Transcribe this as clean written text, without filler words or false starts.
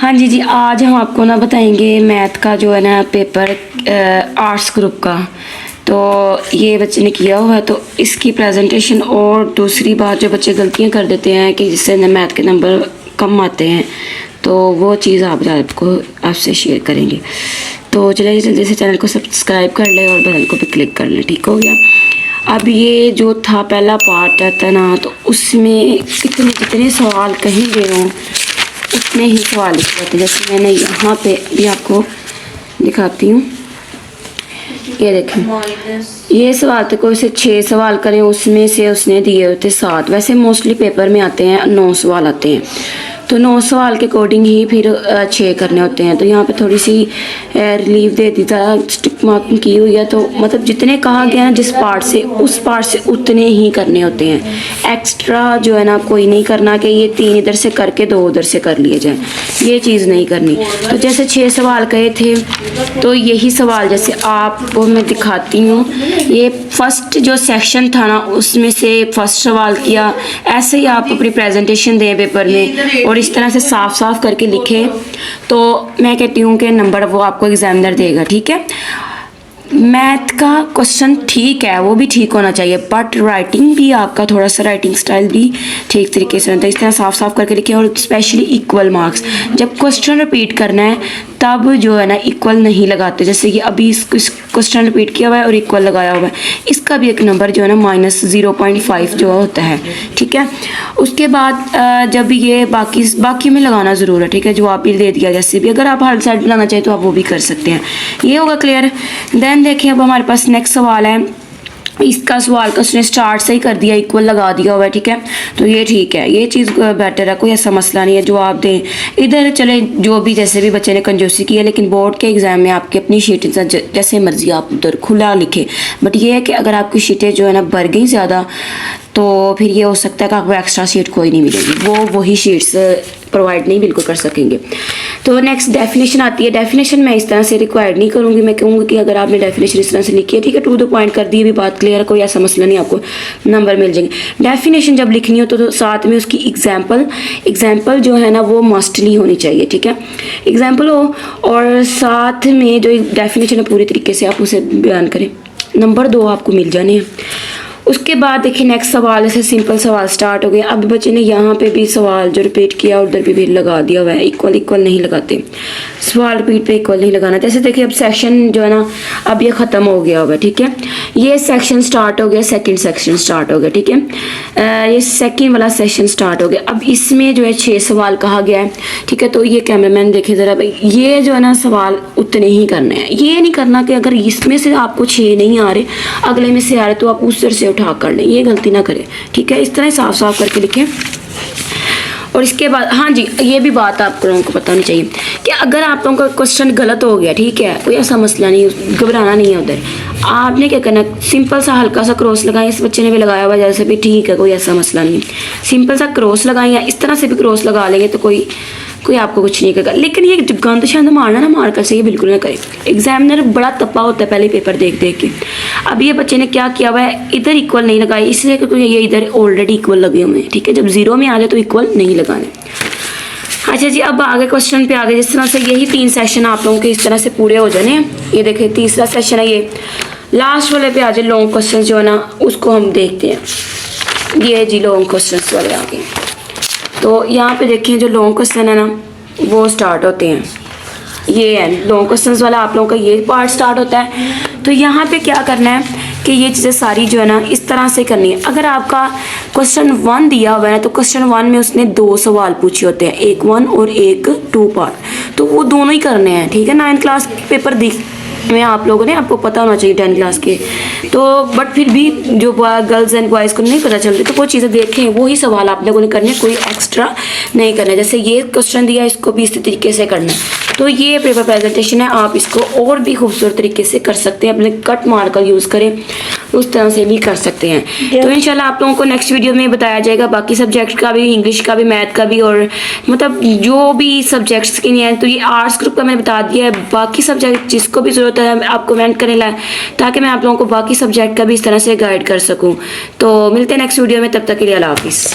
हाँ जी जी, आज हम आपको ना बताएंगे मैथ का जो है ना पेपर आर्ट्स ग्रुप का। तो ये बच्चे ने किया हुआ है, तो इसकी प्रेजेंटेशन और दूसरी बात जो बच्चे गलतियाँ कर देते हैं कि जिससे मैथ के नंबर कम आते हैं, तो वो चीज़ आपसे शेयर करेंगे। तो चलिए जल्दी से चैनल को सब्सक्राइब कर लें और बेल को भी क्लिक कर लें। ठीक हो गया। अब ये जो था पहला पार्ट था ना, तो उसमें कितने सवाल कहीं गए हों उतने ही सवाल लिखे होते हैं। जैसे मैंने यहाँ पे भी आपको दिखाती हूँ, ये देखें, ये सवाल तो कोई से 6 सवाल करें, उसमें से उसने दिए होते 7। वैसे मोस्टली पेपर में आते हैं 9 सवाल आते हैं, तो 9 सवाल के अकॉर्डिंग ही फिर 6 करने होते हैं। तो यहाँ पे थोड़ी सी रिलीफ दे दी, ज़्यादा स्टिक मार्किंग की हुई है। तो मतलब जितने कहा गया है जिस पार्ट से, उस पार्ट से उतने ही करने होते हैं। एक्स्ट्रा जो है ना कोई नहीं करना कि ये 3 इधर से करके 2 उधर से कर लिए जाए, ये चीज़ नहीं करनी। तो जैसे 6 सवाल कहे थे, तो यही सवाल जैसे आपको मैं दिखाती हूँ। ये फर्स्ट जो सेक्शन था ना, उसमें से फर्स्ट सवाल किया। ऐसे ही आप अपनी प्रेजेंटेशन दें पेपर में और इस तरह से साफ साफ करके लिखें, तो मैं कहती हूँ कि नंबर वो आपको एग्जामिनर देगा। ठीक है। मैथ का क्वेश्चन ठीक है, वो भी ठीक होना चाहिए, बट राइटिंग भी आपका थोड़ा सा राइटिंग स्टाइल भी ठीक तरीके से होता है। इस तरह साफ साफ करके लिखें, और स्पेशली इक्वल मार्क्स। जब क्वेश्चन रिपीट करना है तब जो है ना इक्वल नहीं लगाते। जैसे कि अभी इस क्वेश्चन रिपीट किया हुआ है और इक्वल लगाया हुआ है, इसका भी एक नंबर जो है ना -0.5 जो होता है। ठीक है। उसके बाद जब ये बाकी में लगाना ज़रूर है। ठीक है। जवाब भी दे दिया, जैसे भी अगर आप हर साइड बनाना चाहें तो आप वो भी कर सकते हैं। ये होगा क्लियर। देन देखिए, अब हमारे पास नेक्स्ट सवाल है। इसका सवाल का उसने स्टार्ट से ही कर दिया, इक्वल लगा दिया हुआ है। ठीक है। तो ये ठीक है, ये चीज़ बेटर है, कोई ऐसा मसला नहीं है। जवाब दें इधर, चले जो भी जैसे भी बच्चे ने कंजूसी की है, लेकिन बोर्ड के एग्जाम में आपकी अपनी शीट जैसे मर्जी आप उधर खुला लिखें। बट ये है कि अगर आपकी शीटें जो है ना भर गई ज़्यादा, तो फिर ये हो सकता है कि आपको एक्स्ट्रा शीट कोई नहीं मिलेगी, वही शीट्स प्रोवाइड नहीं बिल्कुल कर सकेंगे। तो नेक्स्ट डेफिनेशन आती है। डेफिनेशन मैं इस तरह से रिक्वायर्ड नहीं करूँगी, मैं कहूँगी कि अगर आपने डेफिनेशन इस तरह से लिखी है, ठीक है, टू द पॉइंट कर दी, भी बात क्लियर है, कोई ऐसा मसला नहीं, आपको नंबर मिल जाएंगे। डेफिनेशन जब लिखनी हो तो साथ में उसकी एग्जाम्पल जो है ना वो मस्टली होनी चाहिए। ठीक है। एग्जाम्पल हो और साथ में जो डेफिनेशन है पूरी तरीके से आप उसे बयान करें। नंबर 2 आपको मिल जाने हैं। उसके बाद देखिए नेक्स्ट सवाल, ऐसे सिंपल सवाल स्टार्ट हो गए। अब बच्चे ने यहाँ पे भी सवाल जो रिपीट किया उधर भी लगा दिया हुआ है। इक्वल नहीं लगाते, सवाल रिपीट पे इक्वल नहीं लगाना। जैसे देखिए अब सेक्शन जो है ना, अब ये ख़त्म हो गया हुआ है। ठीक है। ये सेक्शन स्टार्ट हो गया, सेकंड सेक्शन स्टार्ट हो गया। ठीक है। ये सेकंड वाला सेक्शन स्टार्ट हो गया। अब इसमें जो है 6 सवाल कहा गया है। ठीक है। तो ये कैमरामैन देखे ज़रा भाई, ये जो है ना सवाल उतने ही करने हैं। ये नहीं करना कि अगर इसमें से आपको 6 नहीं आ रहे, अगले में से आ रहे, तो आप उस तरह से उठा कर लें, ये गलती ना करें। ठीक है। इस तरह साफ साफ करके लिखें। और इसके बाद हाँ जी, ये भी बात आप लोगों को पता नहीं चाहिए कि अगर आप लोगों का क्वेश्चन गलत हो गया, ठीक है, कोई ऐसा मसला नहीं, घबराना नहीं है। उधर आपने क्या करना, सिंपल सा हल्का सा क्रॉस लगाएं। इस बच्चे ने भी लगाया हुआ जैसे भी, ठीक है, कोई ऐसा मसला नहीं। सिंपल सा क्रॉस लगाएं, या इस तरह से भी क्रॉस लगा लेंगे तो कोई आपको कुछ नहीं करेगा। लेकिन ये जब गंद शंद मारना ना, मार कर से ये बिल्कुल ना करें। एग्जामिनर बड़ा तप्पा होता है पहले पेपर देख के। अब ये बच्चे ने क्या किया हुआ है, इधर इक्वल नहीं लगाए, इसलिए क्योंकि ये इधर ऑलरेडी इक्वल लगे हुए हैं। ठीक है। जब 0 में आ जाए तो इक्वल नहीं लगाने। अच्छा जी, अब आगे क्वेश्चन पे आगे। जिस तरह से यही 3 सेशन आप लोगों के इस तरह से पूरे हो जाने। ये देखिए तीसरा सेशन है, ये लास्ट वाले पे आ जाए। लॉन्ग क्वेश्चन जो है ना उसको हम देखते हैं। ये जी लॉन्ग क्वेश्चन वाले आ गए। तो यहाँ पे देखें, जो लॉन्ग क्वेश्चन है ना वो स्टार्ट होते हैं। ये है लॉन्ग क्वेश्चंस वाला, आप लोगों का ये पार्ट स्टार्ट होता है। तो यहाँ पे क्या करना है कि ये चीज़ें सारी जो है ना इस तरह से करनी है। अगर आपका क्वेश्चन 1 दिया हुआ है ना, तो क्वेश्चन 1 में उसने 2 सवाल पूछे होते हैं, एक 1 और एक 2 पार्ट, तो वो दोनों ही करने हैं। ठीक है। 9th क्लास पेपर में आप लोगों ने, आपको पता होना चाहिए 10 क्लास के, तो बट फिर भी जो गर्ल्स एंड बॉयज़ को नहीं पता चलती, तो वो चीज़ें देखें, वही सवाल आप लोगों ने करने, कोई एक्स्ट्रा नहीं करना है। जैसे ये क्वेश्चन दिया, इसको भी इस तरीके से करना है। तो ये पेपर प्रेजेंटेशन है, आप इसको और भी खूबसूरत तरीके से कर सकते हैं, अपने कट मार कर यूज़ करें, उस तरह से भी कर सकते हैं। तो इंशाल्लाह आप लोगों को नेक्स्ट वीडियो में बताया जाएगा बाकी सब्जेक्ट का भी, इंग्लिश का भी, मैथ का भी, और मतलब जो भी सब्जेक्ट्स के लिए है। तो ये आर्ट्स ग्रुप का मैंने बता दिया है। बाकी सब्जेक्ट जिसको भी ज़रूरत है आप कमेंट करें, ताकि मैं आप लोगों को बाकी सब्जेक्ट का भी इस तरह से गाइड कर सकूँ। तो मिलते हैं नेक्स्ट वीडियो में, तब तक के लिए अल्लाह हाफिज़।